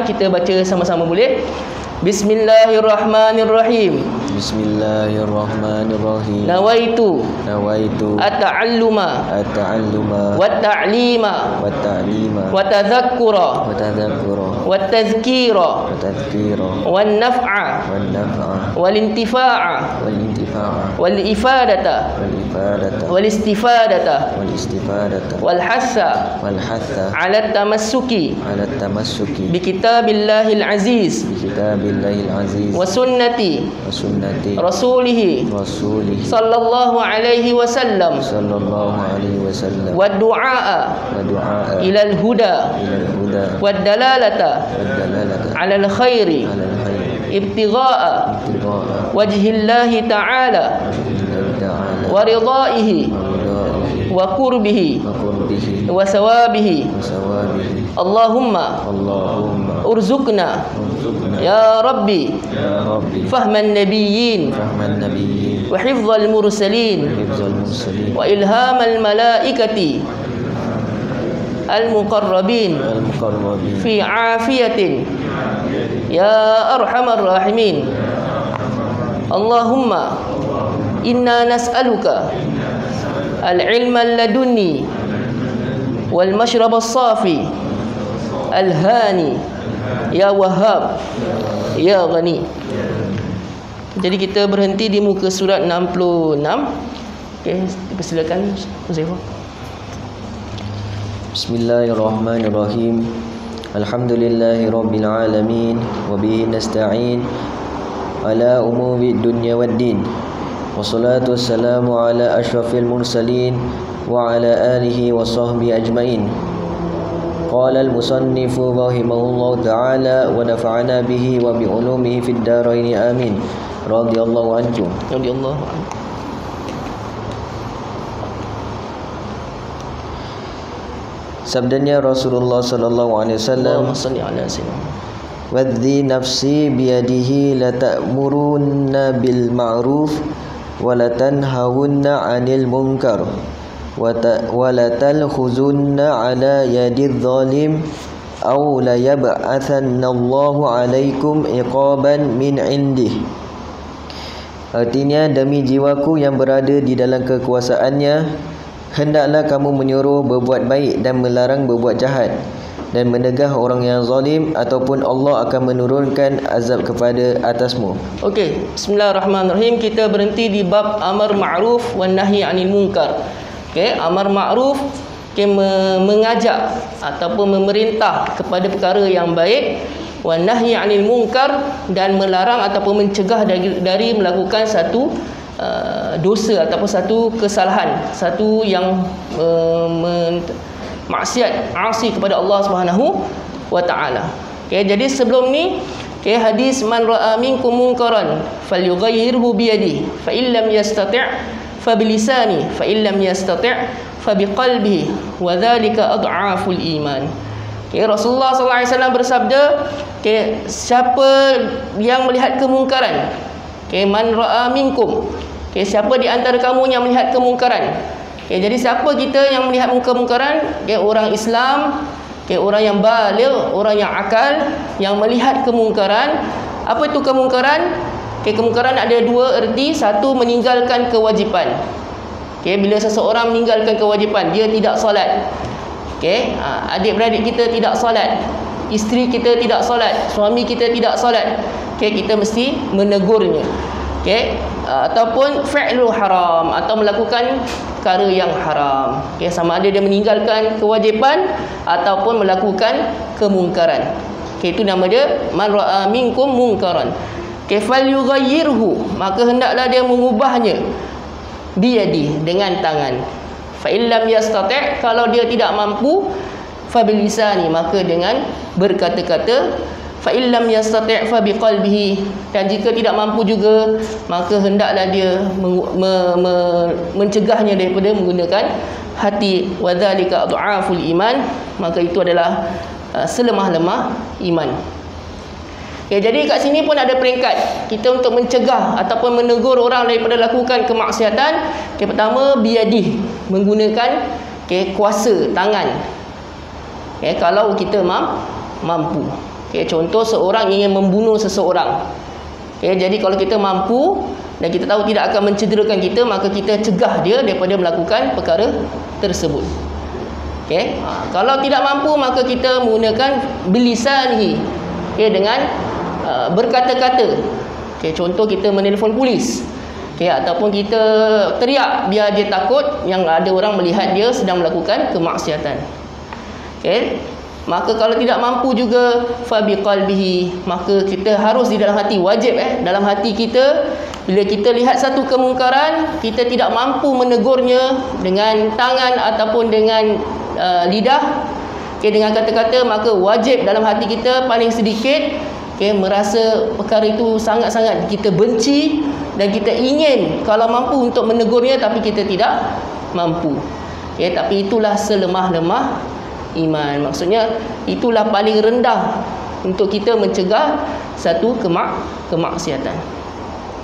Kita baca sama-sama boleh? Bismillahirrahmanirrahim. Bismillahirrahmanirrahim. Nawaitu at-ta'alluma wat-ta'lima wa-tadhakkura wat-tadhkira wan-naf'a wal-intifa'a wal-ifadata wal-istifadata wal-hassa 'ala at-tamassuki bi kitabillahil aziz wa sunnati rasulihi sallallahu alaihi wasallam wa du'a ila al-huda wa dalalata 'ala al-khairi ibtigha'a wajhillahi ta'ala wa ridaihi wa qurbihi wa sawabihi. Allahumma urzuqna ya Rabbi fahman nabiyyin wa hifdzal mursalin wa ilhamal malaikati al-muqarrabin fi afiyatin ya arhamar rahimin. Allahumma inna nas'aluka al-ilma ladunni wal mashrab as-safi al-hani ya Wahhab ya Ghani. Jadi kita berhenti di muka surat 66. Okey, persilakan Huzaifah. Bismillahirrahmanirrahim. Alhamdulillahirabbil alamin wa bihi nasta'in ala umuri dunya waddin. Wassalatu wassalamu ala asyrafil mursalin wa ala alihi wa sahbihi ajmain. Qala al-musannif rahimahullahu ta'ala wa nafa'ana bihi wa bi ulumihi fid dharain amin. Radhiyallahu anhu. Sabdanya Rasulullah sallallahu alaihi wasallam, wadhi nafsi biyadihi la ta'murunna bil ma'ruf wa la tanhawunna 'anil munkar wa la talkhuzunna 'ala yadidh zalim aw la yab'athanna Allahu 'alaikum iqaban min 'indih. Artinya, demi jiwaku yang berada di dalam kekuasaannya, hendaklah kamu menyuruh berbuat baik dan melarang berbuat jahat, dan menegah orang yang zalim, ataupun Allah akan menurunkan azab kepada atasmu. Okey, bismillahirrahmanirrahim. Kita berhenti di bab amar ma'ruf wan nahi 'anil munkar. Okey, amar ma'ruf, mengajak ataupun memerintah kepada perkara yang baik, wan nahi 'anil munkar, dan melarang ataupun mencegah dari melakukan satu dosa ataupun satu kesalahan, satu yang maksiat, asi kepada Allah Subhanahu wa taala. Okey, jadi sebelum ni hadis man ra'a minkum munkaran falyughayyirhu bi yadihi fa illam yastati' fa bi lisani fa illam yastati' fa bi qalbihi wa dhalika ad'aful iman. Rasulullah sallallahu alaihi wasallam bersabda, siapa yang melihat kemungkaran, man ra'a minkum, siapa di antara kamu yang melihat kemungkaran. Jadi siapa kita yang melihat kemungkaran? Orang Islam, orang yang baligh, orang yang akal, yang melihat kemungkaran. Apa itu kemungkaran? Kemungkaran ada dua erti. Satu, meninggalkan kewajipan. Bila seseorang meninggalkan kewajipan, dia tidak solat. Adik-beradik kita tidak solat, isteri kita tidak solat, suami kita tidak solat, kita mesti menegurnya. Ataupun fi'lu haram, atau melakukan perkara yang haram. Sama ada dia meninggalkan kewajipan ataupun melakukan kemungkaran. Itu nama dia man ra'a minkum munkaran. Falyughayyirhu, maka hendaklah dia mengubahnya, biyadi, dengan tangan. Fa illam yastati', kalau dia tidak mampu, fa bil lisani, maka dengan berkata-kata. Fa illam yastati' fa biqalbihi, dan jika tidak mampu juga, maka hendaklah dia mencegahnya daripada menggunakan hati. Wa dzalika adhaful iman, maka itu adalah selemah-lemah iman. Okay, jadi kat sini pun ada peringkat kita untuk mencegah ataupun menegur orang daripada lakukan kemaksiatan. Okay, pertama, biadih, menggunakan kuasa tangan. Okay, kalau kita mampu. Okay, contoh seorang ingin membunuh seseorang. Okay, jadi kalau kita mampu dan kita tahu tidak akan mencederakan kita, maka kita cegah dia daripada melakukan perkara tersebut. Okay, kalau tidak mampu, maka kita menggunakan bilisanihi, dengan berkata-kata. Okay, contoh kita menelpon polis, ataupun kita teriak biar dia takut yang ada orang melihat dia sedang melakukan kemaksiatan. Maka kalau tidak mampu juga, fabiqalbihi, maka kita harus di dalam hati, wajib dalam hati kita, bila kita lihat satu kemungkaran, kita tidak mampu menegurnya dengan tangan ataupun dengan lidah, dengan kata-kata, maka wajib dalam hati kita paling sedikit merasa perkara itu sangat-sangat kita benci dan kita ingin kalau mampu untuk menegurnya, tapi kita tidak mampu. Tapi itulah selemah-lemah iman. Maksudnya itulah paling rendah untuk kita mencegah satu kemaksiatan.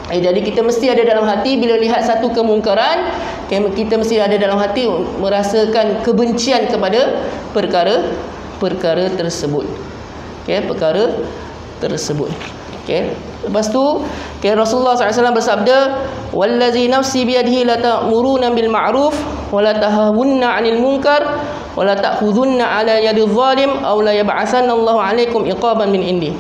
Jadi kita mesti ada dalam hati, bila lihat satu kemungkaran, kita mesti ada dalam hati merasakan kebencian kepada perkara tersebut. Perkara tersebut. Lepas tu Rasulullah SAW bersabda, wallazi nafsi biyadihi la ta'muruna bil ma'ruf wa la tahawunna 'anil munkar wa la ta'khudhunna 'ala yadil zalim aw la yab'atsanna Allahu 'alaikum iqaban min indi.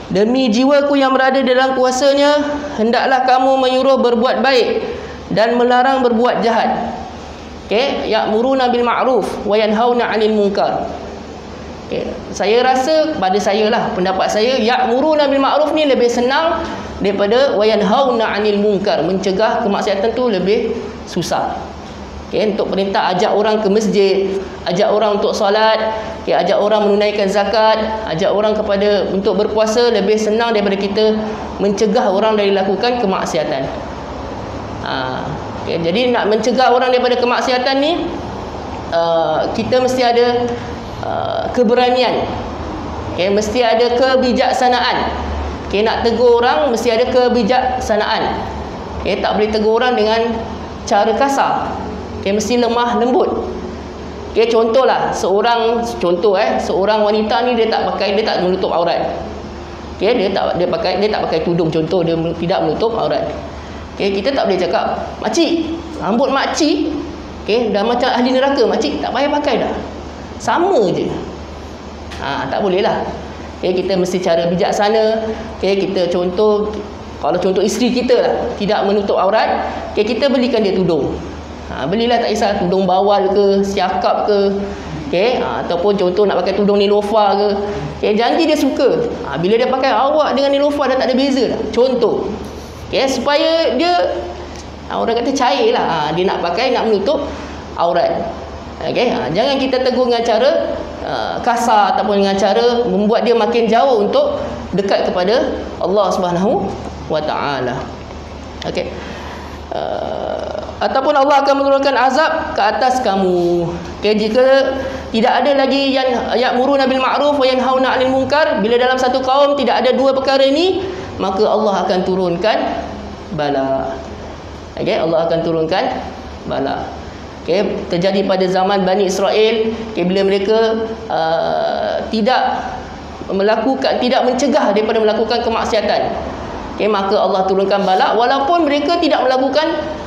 Demi jiwaku yang berada dalam kuasanya, hendaklah kamu menyuruh berbuat baik dan melarang berbuat jahat. Ya'muruna bil ma'ruf wa yanhauna 'anil munkar. Saya rasa, pada saya lah, pendapat saya, ya'muruna bil ma'ruf ni lebih senang daripada wa yanhauna 'anil munkar. Mencegah kemaksiatan tu lebih susah. Untuk perintah ajak orang ke masjid, ajak orang untuk solat, ajak orang menunaikan zakat, ajak orang kepada untuk berpuasa, lebih senang daripada kita mencegah orang dari lakukan kemaksiatan. Jadi nak mencegah orang daripada kemaksiatan ni, kita mesti ada keberanian, mesti ada kebijaksanaan. Nak tegur orang mesti ada kebijaksanaan. Tak boleh tegur orang dengan cara kasar. Mesti lemah lembut. Contohlah seorang wanita ni dia tak menutup aurat. Dia tak pakai tudung, contoh dia tidak menutup aurat. Kita tak boleh cakap, makcik, rambut makcik dah macam ahli neraka, makcik tak payah pakai dah, sama je. Tak boleh lah. Kita mesti cara bijaksana. Kita contoh, kalau contoh isteri kita lah, tidak menutup aurat, kita belikan dia tudung. Belilah, tak kisah tudung bawal ke, siakap ke, ataupun contoh nak pakai tudung nilofa ke, janji dia suka. Bila dia pakai, awak dengan nilofa dah tak ada beza dah, contoh. Supaya dia, orang kata cair lah, dia nak pakai, nak menutup aurat. Jangan kita tegur dengan cara kasar ataupun dengan cara membuat dia makin jauh untuk dekat kepada Allah Subhanahu wa ta'ala. Ataupun Allah akan menurunkan azab ke atas kamu. Jika tidak ada lagi yang ya'muruna bil ma'ruf wa yanhauna 'anil munkar, bila dalam satu kaum tidak ada dua perkara ini, maka Allah akan turunkan bala. Allah akan turunkan bala. Terjadi pada zaman Bani Israel, bila mereka tidak mencegah daripada melakukan kemaksiatan, maka Allah turunkan bala, walaupun mereka tidak melakukan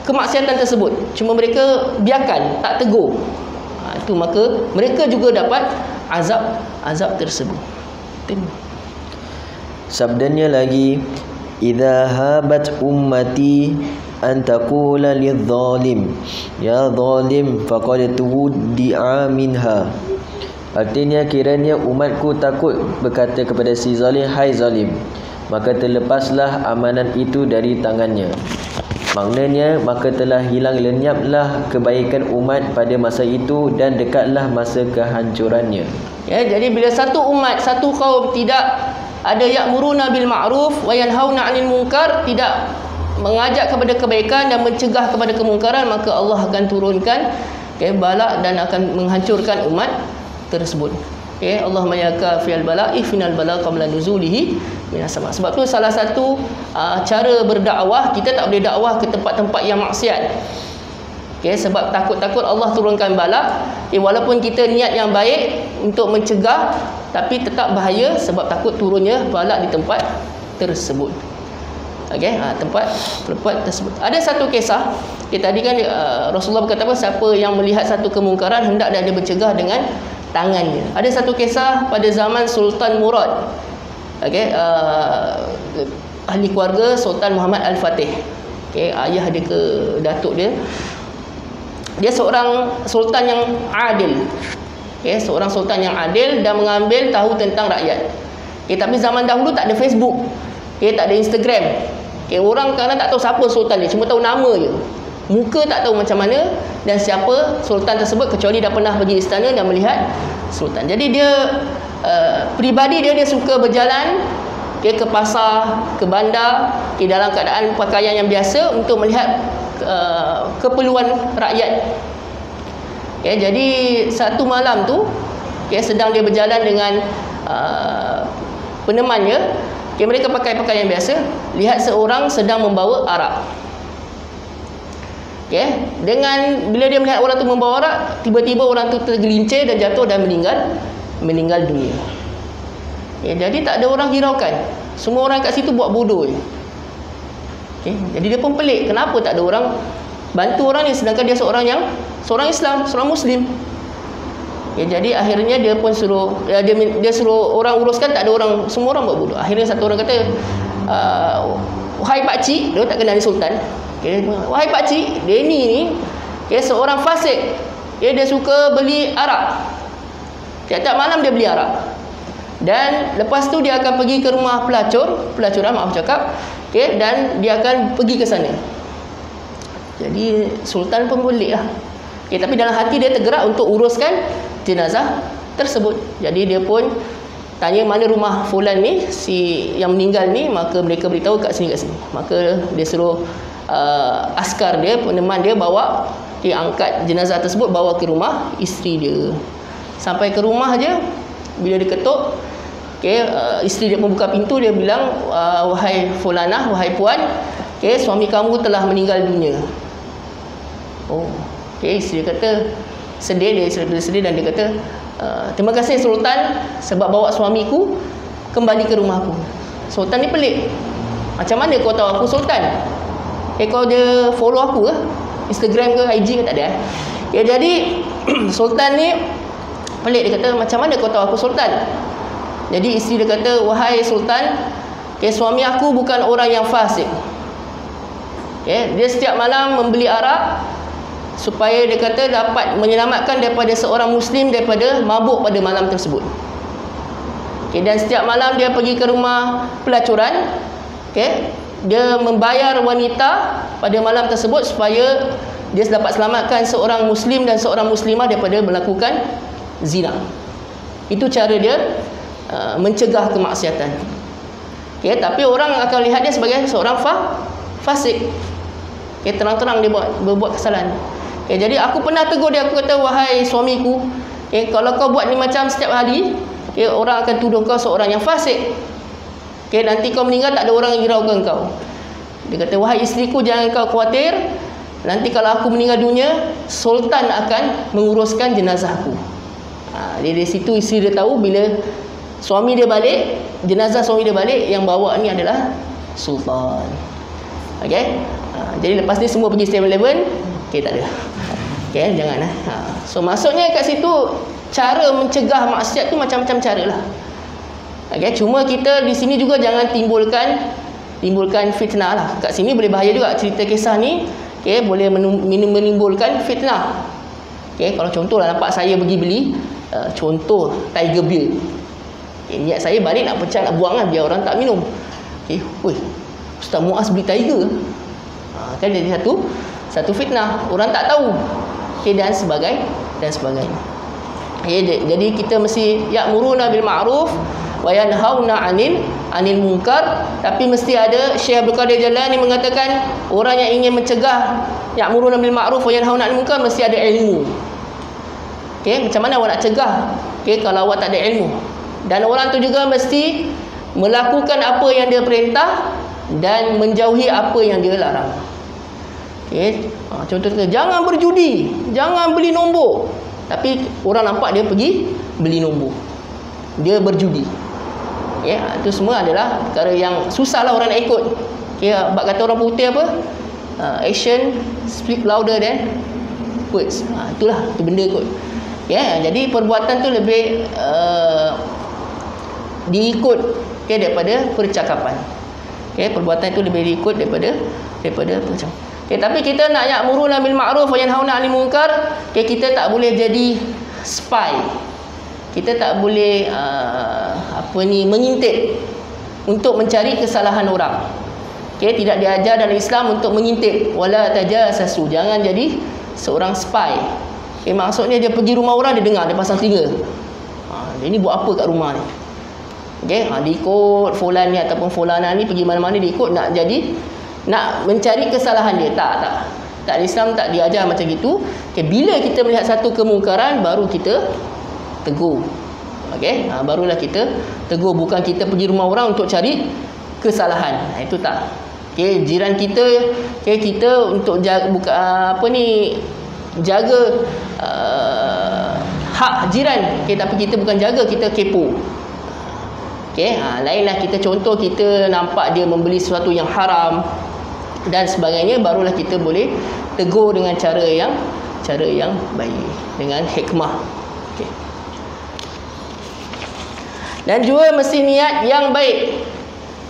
kemaksiatan tersebut, cuma mereka biarkan, tak tegur, itu maka mereka juga dapat azab tersebut. Sabdanya lagi, idza habat ummati an taqula lidh-dhalim ya dhalim faqad tuwdi'a minha. Artinya, kiranya umatku takut berkata kepada si zalim, hai zalim, maka terlepaslah amanan itu dari tangannya. Maknanya, maka telah hilang lenyaplah kebaikan umat pada masa itu dan dekatlah masa kehancurannya. Jadi bila satu umat, satu kaum tidak ada ya'muruna bil ma'ruf wa yanhauna 'anil munkar, tidak mengajak kepada kebaikan dan mencegah kepada kemungkaran, maka Allah akan turunkan bala dan akan menghancurkan umat tersebut. Okay, Allahumma ya kafiyal bala ifinal bala qabla nuzulihi minas sama. Sebab tu salah satu cara berdakwah, kita tak boleh dakwah ke tempat-tempat yang maksiat. Okay, sebab takut-takut Allah turunkan bala. Walaupun kita niat yang baik untuk mencegah, tapi tetap bahaya sebab takut turunnya bala di tempat tersebut. Okay, tempat tersebut. Ada satu kisah, tadi kan Rasulullah berkata apa, siapa yang melihat satu kemungkaran hendaklah dia mencegah dengan tangannya. Ada satu kisah pada zaman Sultan Murad. Okay, ahli keluarga Sultan Muhammad Al-Fatih. Okay, ayah dia ke datuk dia. Dia seorang sultan yang adil. Okay, seorang sultan yang adil dan mengambil tahu tentang rakyat. Okay, tapi zaman dahulu tak ada Facebook. Okay, tak ada Instagram. Okay, orang kadang tak tahu siapa sultan dia, cuma tahu nama je. Muka tak tahu macam mana dan siapa sultan tersebut, kecuali dah pernah pergi istana dan melihat sultan. Jadi dia peribadi dia suka berjalan ke pasar, ke bandar, dalam keadaan pakaian yang biasa untuk melihat keperluan rakyat. Okay, jadi satu malam tu, sedang dia berjalan dengan penemannya. Mereka pakai pakaian biasa, lihat seorang sedang membawa arak. Dengan bila dia melihat orang tu membawa arak, tiba-tiba orang tu tergelincir dan jatuh dan meninggal dunia. Jadi tak ada orang hiraukan. Semua orang kat situ buat bodoh je. Jadi dia pun pelik, kenapa tak ada orang bantu orang ni, sedangkan dia seorang Islam, seorang Muslim. Jadi akhirnya dia pun suruh dia suruh orang uruskan, tak ada orang, semua orang buat bodoh. Akhirnya satu orang kata, wahai pak cik, dia tak kenal sultan. Wahai pak cik, dia ni seorang fasik. Dia suka beli arak. Tiap-tiap malam dia beli arak. Dan lepas tu dia akan pergi ke rumah pelacuran, maaf cakap, dan dia akan pergi ke sana. Jadi sultan pun pelik lah. Tapi dalam hati dia tergerak untuk uruskan jenazah tersebut. Jadi dia pun tanya mana rumah fulan ni, si yang meninggal ni. Maka mereka beritahu kat sini. Maka dia suruh askar dia, peneman dia bawa, dia angkat jenazah tersebut, bawa ke rumah isteri dia. Sampai ke rumah je, bila dia ketuk, isteri dia pun buka pintu. Dia bilang, wahai fulanah, wahai puan, suami kamu telah meninggal dunia. Isteri dia kata sedih, dan dia kata, terima kasih sultan sebab bawa suamiku kembali ke rumahku. Sultan ni pelik, macam mana kau tahu aku sultan? Kau dia follow aku ke Instagram ke IG ke? Tak ada. Jadi sultan ni pelik, dia kata, macam mana kau tahu aku sultan? Jadi isteri dia kata, wahai sultan, suami aku bukan orang yang fasik. Dia setiap malam membeli arak supaya dia kata dapat menyelamatkan daripada seorang Muslim daripada mabuk pada malam tersebut. Dan setiap malam dia pergi ke rumah pelacuran. Dia membayar wanita pada malam tersebut supaya dia dapat selamatkan seorang Muslim dan seorang Muslimah daripada melakukan zina. Itu cara dia mencegah kemaksiatan. Tapi orang akan lihat dia sebagai seorang fasik. Terang-terang dia berbuat kesalahan. Jadi aku pernah tegur dia, aku kata, wahai suamiku, kalau kau buat ni macam setiap hari, orang akan tuduh kau seorang yang fasik. Nanti kau meninggal tak ada orang yang hiraukan kau. Dia kata, wahai isteriku, jangan kau khawatir, nanti kalau aku meninggal dunia, sultan akan menguruskan jenazahku. Dari situ isteri dia tahu, bila suami dia balik, jenazah suami dia balik, yang bawa ni adalah sultan. Jadi lepas ni semua pergi 7-Eleven. Tak ada. Jangan lah. So maksudnya kat situ, cara mencegah maksiat tu macam-macam cara lah. Cuma kita di sini juga jangan timbulkan fitnah lah. Kat sini boleh bahaya juga cerita kisah ni. Boleh menimbulkan fitnah. Kalau contoh lah, nampak saya pergi beli contoh Tiger Beer. Niat saya balik nak pecah, nak buang kan, biar orang tak minum. Weh, Ustaz Muaz beli Tiger. Kan jadi satu fitnah, orang tak tahu. Dan sebagainya. Jadi kita mesti ya'muruna bil ma'ruf wa yanhauna 'anil munkar, tapi mesti ada. Syekh Abdul Qadir Jalani mengatakan, orang yang ingin mencegah ya'muruna bil ma'ruf wa yanhauna 'anil munkar mesti ada ilmu. Macam mana awak nak cegah kalau awak tak ada ilmu. Dan orang tu juga mesti melakukan apa yang dia perintah dan menjauhi apa yang dia larang. Contoh kita, jangan berjudi, jangan beli nombor. Tapi orang nampak dia pergi beli nombor, dia berjudi. Itu semua adalah perkara yang susahlah orang nak ikut. Bab kata orang putih apa? Action speak louder than words. Itulah tu benda kot. Jadi perbuatan tu lebih diikut daripada percakapan. Perbuatan itu lebih diikut daripada percakapan. Tapi kita nak ya'muruna bil ma'ruf wa yanhauna 'anil munkar, kita tak boleh jadi spy. Kita tak boleh mengintip untuk mencari kesalahan orang. Tidak diajar dalam Islam untuk mengintip. Wala tajassasu, jangan jadi seorang spy. Maksudnya dia pergi rumah orang, dia dengar, dia pasang telinga. Dia ni buat apa kat rumah ni? Dia ikut fulan ni ataupun fulana ni pergi mana-mana, dia ikut nak mencari kesalahan dia. Tak, Islam tak diajar macam gitu. Bila kita melihat satu kemungkaran, baru kita tegur. Barulah kita tegur, bukan kita pergi rumah orang untuk cari kesalahan. Itu tak. Jiran kita, kita untuk jaga jaga hak jiran. Tapi kita bukan jaga, kita kepo. Lainlah kita contoh, kita nampak dia membeli sesuatu yang haram dan sebagainya, barulah kita boleh tegur dengan cara yang baik, dengan hikmah. Dan juga mesti niat yang baik.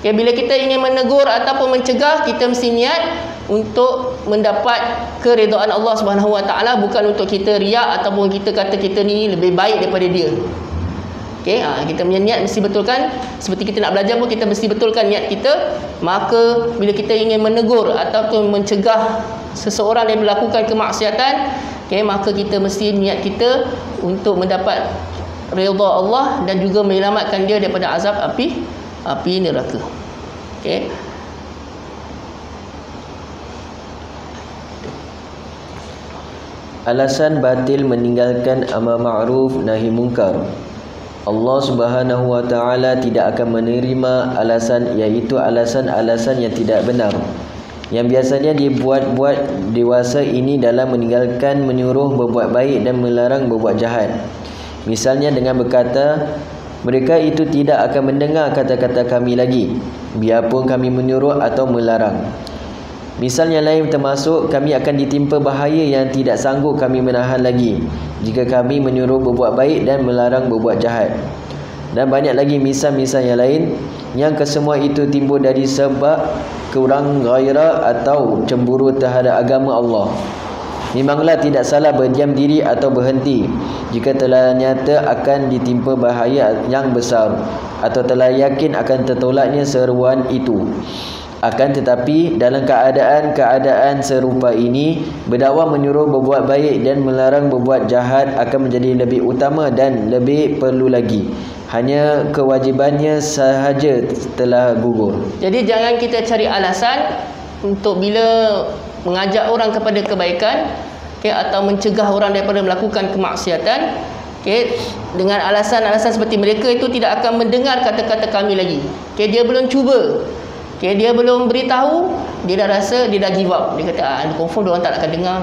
Bila kita ingin menegur ataupun mencegah, kita mesti niat untuk mendapat keredaan Allah Subhanahu Wa Taala, bukan untuk kita riak ataupun kita kata kita ni lebih baik daripada dia. Kita punya niat mesti betulkan. Seperti kita nak belajar pun, kita mesti betulkan niat kita. Maka bila kita ingin menegur ataupun mencegah seseorang yang melakukan kemaksiatan, maka kita mesti niat kita untuk mendapat redha Allah dan juga menyelamatkan dia daripada azab api neraka. Alasan batil meninggalkan amar ma'ruf nahi munkar. Allah Subhanahu wa taala tidak akan menerima alasan, iaitu alasan-alasan yang tidak benar yang biasanya dibuat-buat dewasa ini dalam meninggalkan menyuruh berbuat baik dan melarang berbuat jahat. Misalnya dengan berkata, mereka itu tidak akan mendengar kata-kata kami lagi, biarpun kami menyuruh atau melarang. Misalnya lain termasuk, kami akan ditimpa bahaya yang tidak sanggup kami menahan lagi jika kami menyuruh berbuat baik dan melarang berbuat jahat. Dan banyak lagi misal-misal yang lain, yang kesemua itu timbul dari sebab kurang gairah atau cemburu terhadap agama Allah. Memanglah tidak salah berdiam diri atau berhenti jika telah nyata akan ditimpa bahaya yang besar atau telah yakin akan tertolaknya seruan itu. Akan tetapi dalam keadaan serupa ini, berdakwah menyuruh berbuat baik dan melarang berbuat jahat akan menjadi lebih utama dan lebih perlu lagi. Hanya kewajibannya sahaja telah gugur. Jadi jangan kita cari alasan untuk bila mengajak orang kepada kebaikan, atau mencegah orang daripada melakukan kemaksiatan, dengan alasan-alasan seperti mereka itu tidak akan mendengar kata-kata kami lagi. Dia belum cuba, dia belum beritahu, dia dah rasa, dia dah give up. Dia kata, confirm diorang tak akan dengar.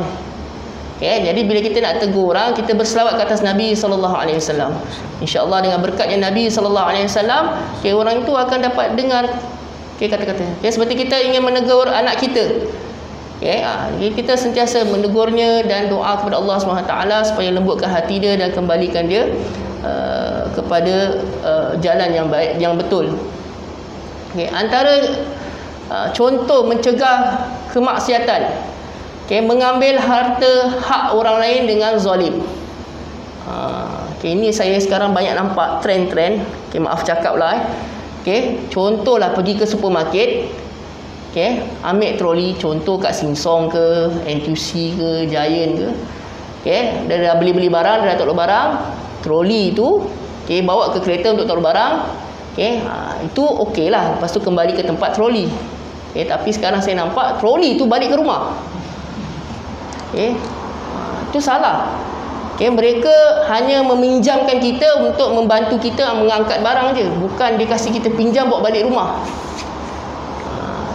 Jadi bila kita nak tegur orang, kita berselawat ke atas Nabi SAW. InsyaAllah dengan berkatnya Nabi SAW, orang itu akan dapat dengar kata-kata. Seperti kita ingin menegur anak kita, kita sentiasa menegurnya dan doa kepada Allah SWT supaya lembutkan hati dia dan kembalikan dia kepada jalan yang baik, yang betul. Antara contoh mencegah kemaksiatan, mengambil harta hak orang lain dengan zalim. Ini saya sekarang banyak nampak trend-trend. Maaf cakap lah. Contohlah pergi ke supermarket, ambil troli, contoh kat Singsong ke, NTUC ke, Giant ke, dia dah beli barang, dia dah taruh barang, troli tu bawa ke kereta untuk taruh barang, itu okey lah. Lepas tu kembali ke tempat troli. Tapi sekarang saya nampak troli tu balik ke rumah. Itu salah. mereka hanya meminjamkan kita untuk membantu kita mengangkat barang je, bukan dia kasih kita pinjam bawa balik rumah.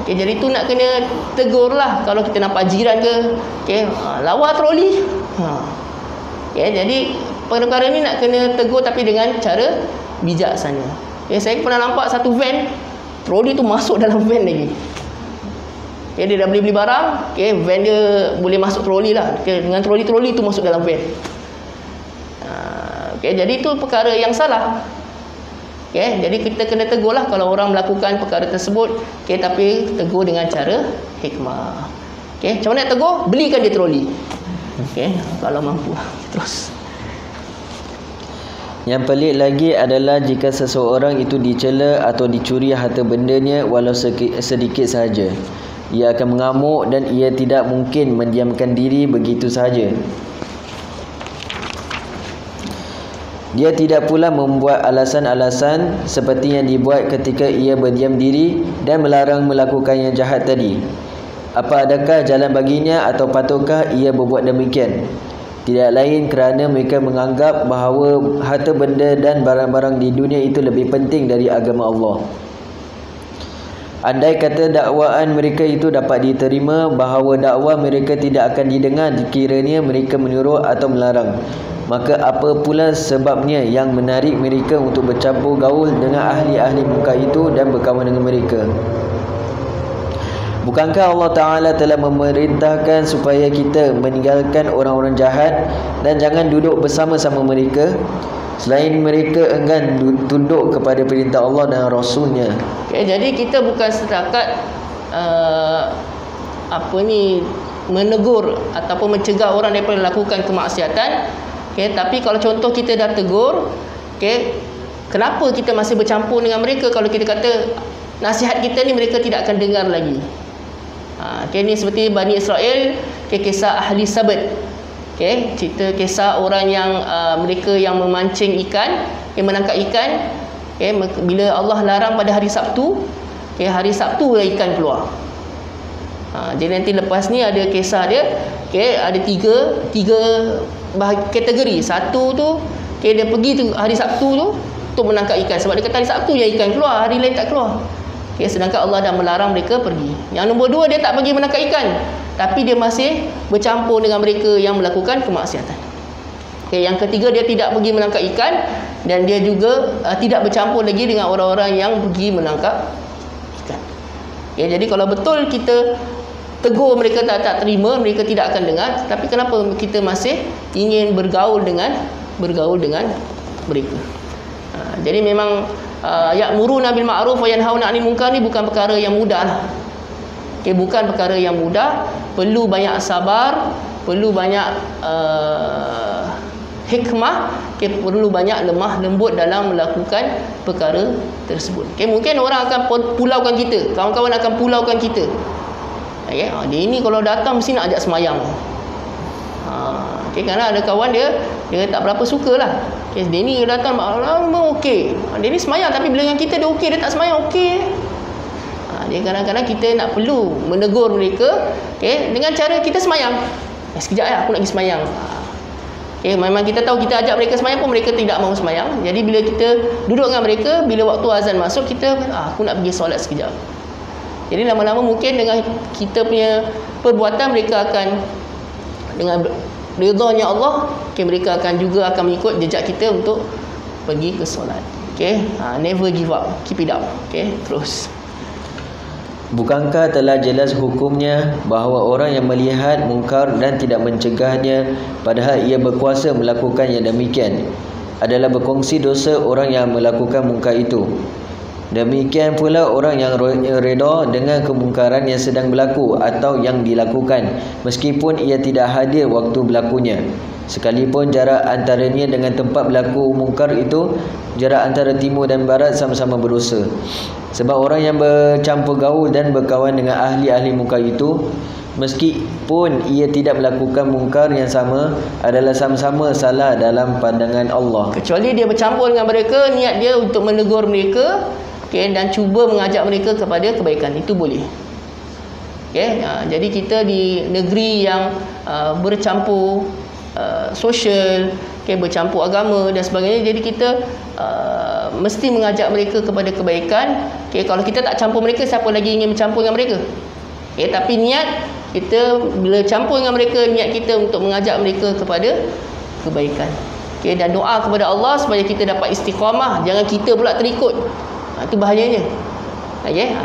Jadi tu nak kena tegur lah. Kalau kita nampak jiran ke, lawa troli. Jadi perkara ni nak kena tegur, tapi dengan cara bijaksana. Saya pernah nampak satu van, troli tu masuk dalam van lagi. Dia dah beli barang, van dia boleh masuk troli lah. Dengan troli tu masuk dalam van. Jadi itu perkara yang salah. Jadi kita kena tegur lah kalau orang melakukan perkara tersebut. Tapi tegur dengan cara hikmah. Macam mana nak tegur? Belikan dia troli. Kalau mampu. Terus. Yang pelik lagi adalah jika seseorang itu dicela atau dicuri harta bendanya walau sedikit sahaja. Ia akan mengamuk dan ia tidak mungkin mendiamkan diri begitu sahaja. Dia tidak pula membuat alasan-alasan seperti yang dibuat ketika ia berdiam diri dan melarang melakukan yang jahat tadi. Apa adakah jalan baginya atau patutkah ia berbuat demikian? Tidak lain kerana mereka menganggap bahawa harta benda dan barang-barang di dunia itu lebih penting dari agama Allah. Andai kata dakwaan mereka itu dapat diterima, bahawa dakwah mereka tidak akan didengar sekiranya mereka menyuruh atau melarang, maka apa pula sebabnya yang menarik mereka untuk bercampur gaul dengan ahli-ahli munkar itu dan berkawan dengan mereka? Bukankah Allah Ta'ala telah memerintahkan supaya kita meninggalkan orang-orang jahat dan jangan duduk bersama-sama mereka, selain mereka enggan tunduk kepada perintah Allah dan Rasulnya? Jadi kita bukan setakat menegur ataupun mencegah orang daripada melakukan kemaksiatan. Tapi kalau contoh kita dah tegur, kenapa kita masih bercampur dengan mereka? Kalau kita kata nasihat kita ni mereka tidak akan dengar lagi. Ni seperti Bani Israel, kisah ahli Sabat. Cerita kisah orang yang mereka yang memancing ikan, yang menangkap ikan. Bila Allah larang pada hari Sabtu, hari Sabtu lah ikan keluar. Jadi nanti lepas ni ada kisah dia. Ada tiga kategori. Satu tu dia pergi tu hari Sabtu tu untuk menangkap ikan, sebab dia kata hari Sabtu je ikan keluar, hari lain tak keluar. Sedangkan Allah dah melarang mereka pergi. Yang nombor dua, dia tak pergi menangkap ikan, tapi dia masih bercampur dengan mereka yang melakukan kemaksiatan. Yang ketiga, dia tidak pergi menangkap ikan, dan dia juga tidak bercampur lagi dengan orang-orang yang pergi menangkap ikan. Jadi kalau betul kita tegur mereka tak terima, mereka tidak akan dengar. Tapi kenapa kita masih ingin bergaul dengan mereka? Jadi memang ya'muruna bil ma'ruf wa yanhauna 'anil munkar ni bukan perkara yang mudah lah. Bukan perkara yang mudah, perlu banyak sabar, perlu banyak hikmah, perlu banyak lemah lembut dalam melakukan perkara tersebut. Mungkin orang akan pulaukan kita, kawan-kawan akan pulaukan kita. Dia ni kalau datang mesti nak ajak semayang. Kerana ada kawan dia tak berapa suka lah. Dia ni datang memang okey. Dia ni semayang, tapi bila dengan kita dia okey, dia tak semayang okey. Dia kadang-kadang kita nak perlu menegur mereka dengan cara kita semayang. Sekejap aku nak pergi semayang. Memang kita tahu kita ajak mereka semayang pun mereka tidak mahu semayang. Jadi bila kita duduk dengan mereka, bila waktu azan masuk, kita aku nak pergi solat sekejap. Jadi lama-lama mungkin dengan kita punya perbuatan, mereka akan dengan ridhanya Allah, mereka akan mengikut jejak kita untuk pergi ke solat. Never give up, keep it up. Terus. Bukankah telah jelas hukumnya bahawa orang yang melihat mungkar dan tidak mencegahnya, padahal ia berkuasa melakukan yang demikian, adalah berkongsi dosa orang yang melakukan mungkar itu. Demikian pula orang yang reda dengan kemungkaran yang sedang berlaku atau yang dilakukan, meskipun ia tidak hadir waktu berlakunya, sekalipun jarak antaranya dengan tempat berlaku mungkar itu, jarak antara timur dan barat, sama-sama berdosa. Sebab orang yang bercampur gaul dan berkawan dengan ahli-ahli mungkar itu, meskipun ia tidak melakukan mungkar yang sama, adalah sama-sama salah dalam pandangan Allah. Kecuali dia bercampur dengan mereka, niat dia untuk menegur mereka, dan cuba mengajak mereka kepada kebaikan, itu boleh. Jadi kita di negeri yang bercampur sosial, bercampur agama dan sebagainya. Jadi kita mesti mengajak mereka kepada kebaikan. Kalau kita tak campur mereka, siapa lagi ingin mencampur dengan mereka? Tapi niat kita bila campur dengan mereka, niat kita untuk mengajak mereka kepada kebaikan. Dan doa kepada Allah supaya kita dapat istiqamah, jangan kita pula terikut. Itu bahayanya.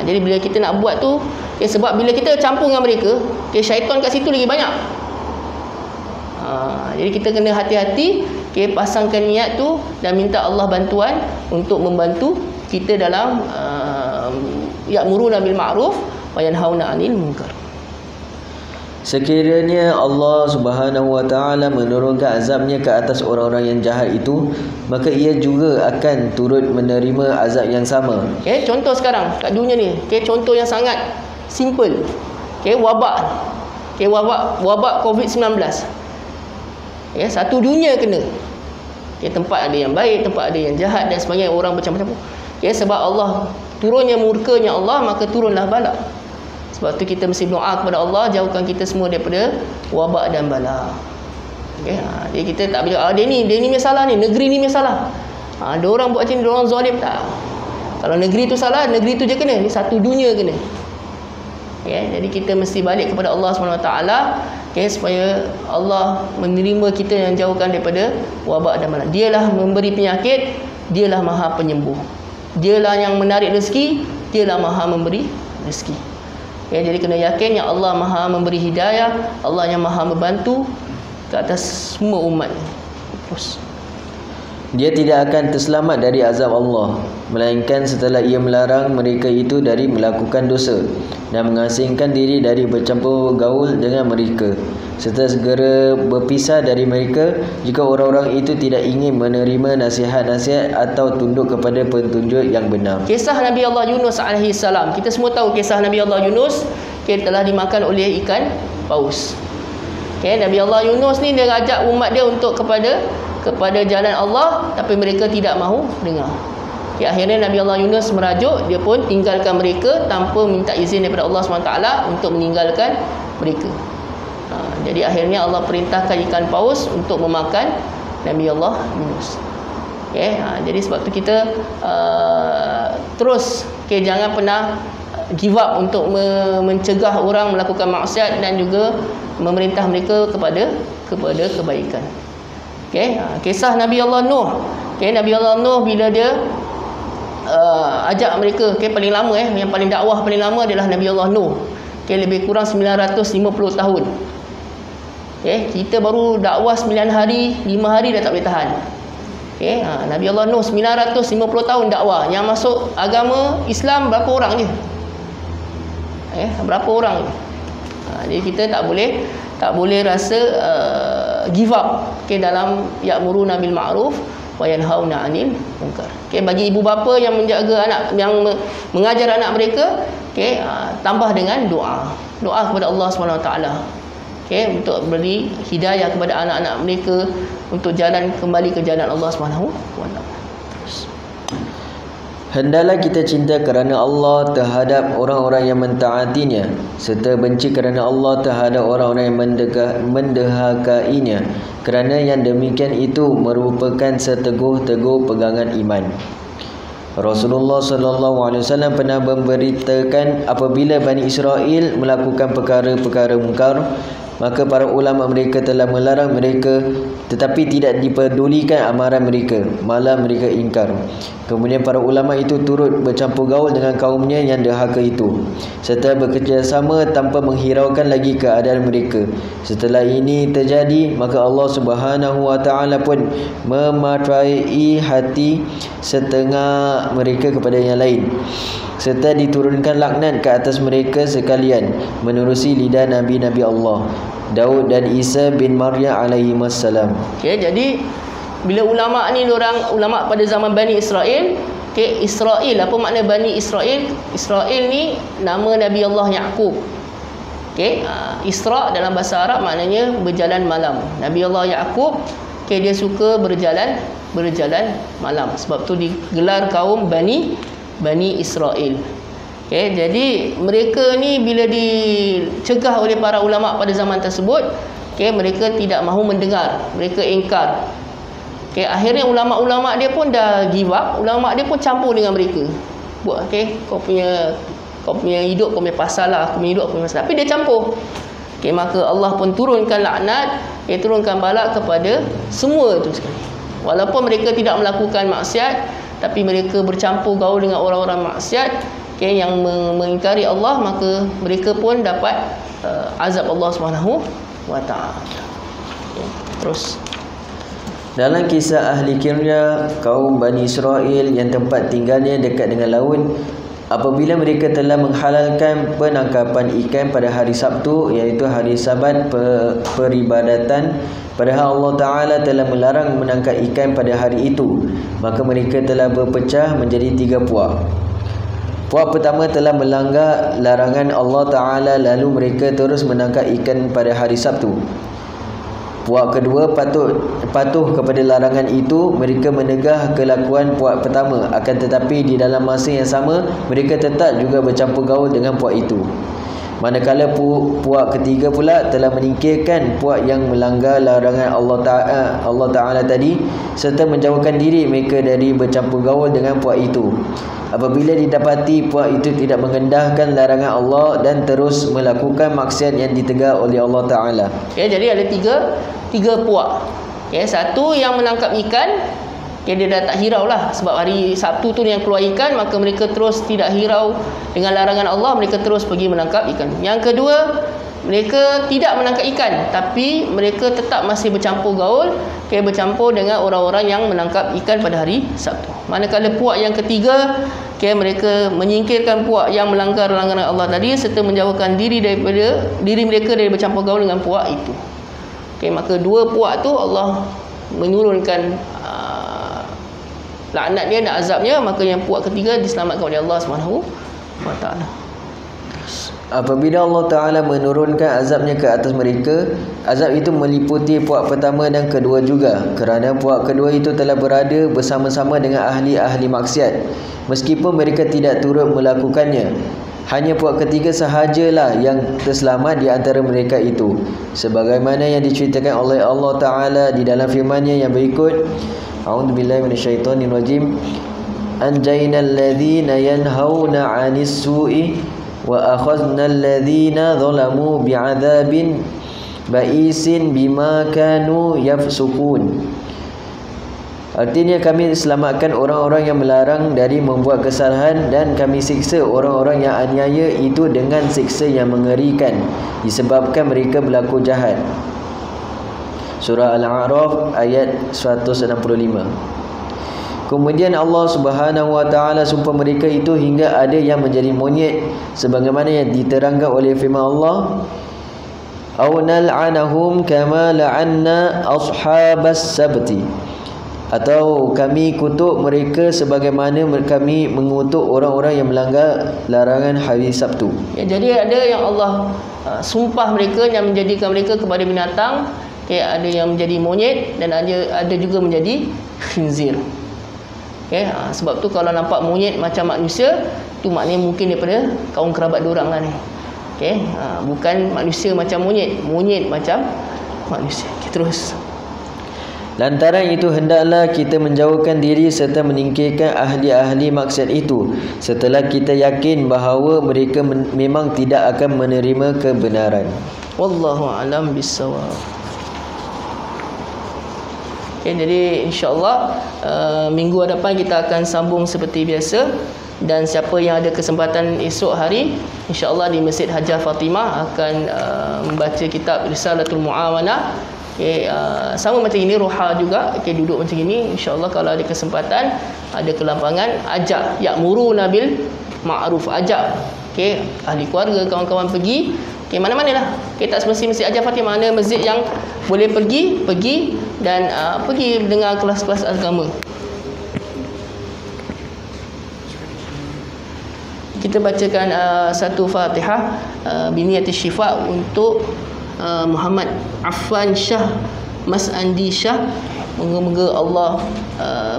Jadi bila kita nak buat tu, sebab bila kita campur dengan mereka, syaitan kat situ lagi banyak. Jadi kita kena hati-hati, pasangkan niat tu dan minta Allah bantuan untuk membantu kita dalam ya'muruna bil ma'ruf wa yanhauna 'anil munkar. Sekiranya Allah Subhanahu wa taala menurunkan azabnya ke atas orang-orang yang jahat itu, maka ia juga akan turut menerima azab yang sama. Contoh sekarang kat dunia ni, contoh yang sangat simple. Wabak. Wabak COVID-19. Satu dunia kena. Tempat ada yang baik, tempat ada yang jahat dan sebagainya, orang bercampur-campur. Sebab Allah turunnya murkanya Allah, maka turunlah bala. Sebab tu kita mesti doa kepada Allah, jauhkan kita semua daripada wabak dan bala. Jadi kita tak boleh dia ni punya salah ni, negeri ni punya salah. Ada orang buat macam ni, orang zalim, tak. Kalau negeri tu salah, negeri tu je kena. Ni satu dunia kena. Jadi kita mesti balik kepada Allah SWT, supaya Allah menerima kita yang jauhkan daripada wabak dan bala. Dialah memberi penyakit, dialah Maha Penyembuh. Dialah yang menarik rezeki, dialah Maha memberi rezeki. Jadi kena yakin yang Allah Maha memberi hidayah, Allah yang Maha membantu ke atas semua umat. Terus dia tidak akan terselamat dari azab Allah, melainkan setelah ia melarang mereka itu dari melakukan dosa dan mengasingkan diri dari bercampur gaul dengan mereka, serta segera berpisah dari mereka jika orang-orang itu tidak ingin menerima nasihat-nasihat atau tunduk kepada petunjuk yang benar. Kisah Nabi Allah Yunus AS, kita semua tahu kisah Nabi Allah Yunus telah dimakan oleh ikan paus. Nabi Allah Yunus ni dia ajak umat dia untuk kepada jalan Allah, tapi mereka tidak mahu dengar. Akhirnya Nabi Allah Yunus merajuk, dia pun tinggalkan mereka tanpa minta izin daripada Allah SWT untuk meninggalkan mereka. Jadi akhirnya Allah perintahkan ikan paus untuk memakan Nabi Allah Yunus. Jadi sebab tu kita terus jangan pernah give up untuk mencegah orang melakukan maksiat dan juga memerintah mereka kepada kebaikan. Kisah Nabi Allah Nuh. Nabi Allah Nuh bila dia ajak mereka, paling lama yang paling dakwah paling lama adalah Nabi Allah Nuh. Lebih kurang 950 tahun. Kita baru dakwah 9 hari, 5 hari dah tak boleh tahan. Nabi Allah Nuh 950 tahun dakwah. Yang masuk agama Islam berapa orang je? Berapa orang je? Jadi kita tak boleh rasa give up dalam ya'muruna bil ma'ruf wa yanhauna 'anil munkar. Bagi ibu bapa yang menjaga anak, yang mengajar anak mereka, tambah dengan doa kepada Allah SWT. Untuk beri hidayah kepada anak-anak mereka untuk jalan kembali ke jalan Allah SWT. Hendaklah kita cinta kerana Allah terhadap orang-orang yang mentaatinya, serta benci kerana Allah terhadap orang-orang yang mendehakainya, kerana yang demikian itu merupakan seteguh-teguh pegangan iman. Rasulullah SAW pernah memberitakan apabila Bani Israel melakukan perkara-perkara mungkar, maka para ulama mereka telah melarang mereka, tetapi tidak dipedulikan amaran mereka, malah mereka ingkar. Kemudian para ulama itu turut bercampur gaul dengan kaumnya yang derhaka itu, serta bekerjasama tanpa menghiraukan lagi keadaan mereka. Setelah ini terjadi, maka Allah Subhanahu wa taala pun mematrai hati setengah mereka kepada yang lain, serta diturunkan laknat ke atas mereka sekalian menerusi lidah Nabi-Nabi Allah, Daud dan Isa bin Maryam alaihi wassalam. Jadi bila ulama ni, ulama pada zaman Bani Israel, Israel, apa makna Bani Israel? Israel ni nama Nabi Allah Yaqub. Isra dalam bahasa Arab maknanya berjalan malam. Nabi Allah Yaqub dia suka berjalan malam. Sebab tu digelar kaum Bani Israel. Jadi mereka ni bila dicegah oleh para ulama pada zaman tersebut, mereka tidak mahu mendengar, mereka ingkar. Akhirnya ulama-ulama dia pun dah give up, ulama dia pun campur dengan mereka. Buat kau punya hidup, kau punya pasal lah, aku punya hidup, aku punya pasal. Tapi dia campur. Maka Allah pun turunkan laknat, turunkan balak kepada semua itu sekali. Walaupun mereka tidak melakukan maksiat, tapi mereka bercampur gaul dengan orang-orang maksiat yang mengingkari Allah, maka mereka pun dapat azab Allah Subhanahu wa taala. Terus dalam kisah ahli Qirya, kaum Bani Israel yang tempat tinggalnya dekat dengan laut, apabila mereka telah menghalalkan penangkapan ikan pada hari Sabtu, iaitu hari Sabat peribadatan, padahal Allah Ta'ala telah melarang menangkap ikan pada hari itu, maka mereka telah berpecah menjadi 3 puak. Puak pertama telah melanggar larangan Allah Ta'ala, lalu mereka terus menangkap ikan pada hari Sabtu. Puak kedua patuh kepada larangan itu, mereka menegah kelakuan puak pertama, akan tetapi di dalam masa yang sama mereka tetap juga bercampur gaul dengan puak itu. Manakala puak ketiga pula telah menyingkirkan puak yang melanggar larangan Allah Ta'ala tadi, serta menjauhkan diri mereka dari bercampur gaul dengan puak itu. Apabila didapati puak itu tidak mengendahkan larangan Allah dan terus melakukan maksiat yang ditegar oleh Allah Ta'ala. Jadi ada tiga puak. Satu yang menangkap ikan, dia dah tak hirau lah, sebab hari Sabtu tu yang keluar ikan, maka mereka terus tidak hirau dengan larangan Allah, mereka terus pergi menangkap ikan. Yang kedua, mereka tidak menangkap ikan, tapi mereka tetap masih bercampur gaul, bercampur dengan orang-orang yang menangkap ikan pada hari Sabtu. Manakala puak yang ketiga, mereka menyingkirkan puak yang melanggar larangan Allah tadi, serta menjauhkan diri mereka dari bercampur gaul dengan puak itu. Maka 2 puak tu Allah menurunkan laknat dia dan azabnya, maka yang puak ketiga diselamatkan oleh Allah Subhanahu wa taala. Apabila Allah Ta'ala menurunkan azabnya ke atas mereka, azab itu meliputi puak pertama dan kedua juga, kerana puak kedua itu telah berada bersama-sama dengan ahli-ahli maksiat, meskipun mereka tidak turut melakukannya. Hanya puak ketiga sahajalah yang terselamat di antara mereka itu, sebagaimana yang diceritakan oleh Allah Ta'ala di dalam firman-Nya yang berikut. A'udzubillahi minasyaitonirrajim. Anjaynal ladzina yanhauna 'anis su'i wa akhadnal ladzina zalamu bi'adzabin ba'isin bima kanu yafsukun. Artinya kami selamatkan orang-orang yang melarang dari membuat kesalahan, dan kami siksa orang-orang yang aniaya itu dengan siksa yang mengerikan disebabkan mereka berlaku jahat. Surah Al-A'raf ayat 165. Kemudian Allah Subhanahu wa taala sumpah mereka itu hingga ada yang menjadi monyet, sebagaimana yang diterangkan oleh firman Allah, "Aw nal'anahum kama la'anna ashabas sabti." Atau kami kutuk mereka sebagaimana kami mengutuk orang-orang yang melanggar larangan hari Sabtu. Jadi ada yang Allah sumpah mereka, yang menjadikan mereka kepada binatang. Ada yang menjadi monyet, dan ada juga menjadi khinzir. Sebab tu kalau nampak monyet macam manusia, tu maknanya mungkin daripada kaum kerabat diorang lah ni. Bukan manusia macam monyet, monyet macam manusia. Terus. Lantaran itu hendaklah kita menjauhkan diri serta menyingkirkan ahli-ahli maksiat itu, setelah kita yakin bahawa mereka memang tidak akan menerima kebenaran. Wallahu a'lam bissawab. Jadi insya-Allah minggu hadapan kita akan sambung seperti biasa, dan siapa yang ada kesempatan esok hari, insya-Allah di Masjid Hajjah Fatimah akan membaca kitab Risalatul Muawanah. Sama macam ini, roha juga, duduk macam ini. InsyaAllah kalau ada kesempatan, ada kelampangan, ajak ya'muruna bil ma'ruf, ajak ahli keluarga, kawan-kawan pergi mana-mana lah. Tak semestinya Masjid Hajjah Fatimah, mana masjid yang boleh pergi dan pergi dengar kelas-kelas agama. Kita bacakan satu Fatihah biniyati syifa untuk Muhammad Affan Shah Mas Andi Shah. Moga-moga Allah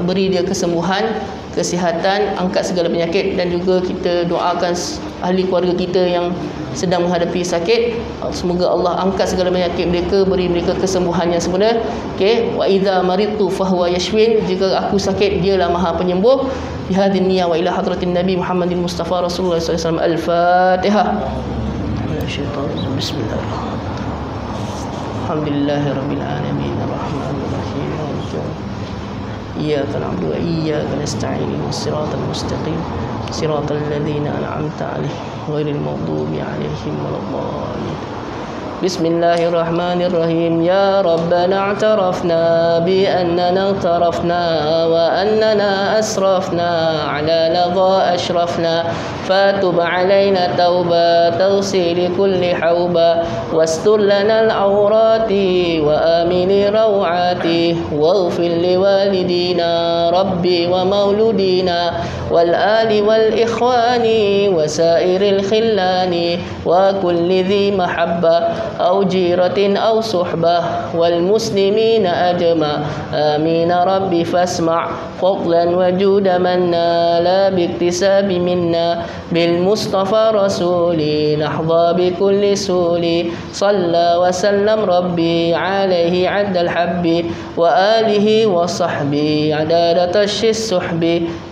beri dia kesembuhan kesihatan, angkat segala penyakit, dan juga kita doakan ahli keluarga kita yang sedang menghadapi sakit, semoga Allah angkat segala penyakit mereka, beri mereka kesembuhan yang sempurna. Okey, wa idza maridtu fahuwa yashfin, jika aku sakit dialah Maha Penyembuh. Bi hadhihi niyyah wa ila hadratin Nabi Muhammadin Mustafa Rasulullah sallallahu alaihi wasallam. Al-Fatihah. Bismillahirrahmanirrahim. Alhamdulillahirabbil alamin arrahmanir rahim. إياك نعبد وإياك نستعين الصراط المستقيم صراط الذين أنعمت عليهم غير المغضوب عليهم ولا الضالين بسم الله الرحمن الرحيم يا ربنا اعترفنا بأننا اغترفنا وأننا أسرفنا على لظى أشرفنا فتب علينا توبة تغسل كل حوبة واستر لنا العورات وآمن روعات واغفر لوالدينا ربي ومولودينا والآل والإخوان وسائر الخلان وكل ذي محبة أو جيرة أو صحبة والمسلمين أجمع آمين ربي فاسمع فضلا وجود منا لا باكتساب منا بالمصطفى رسولي نحظى بكل سولي صلى وسلم ربي عليه عد الحب وآله وصحبه عدد طش السحب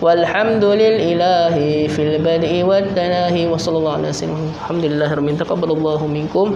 والحمد للإله في البدء والتناهي وصلى الله على سيدنا محمد. الحمد لله رب العالمين. تقبل الله منكم.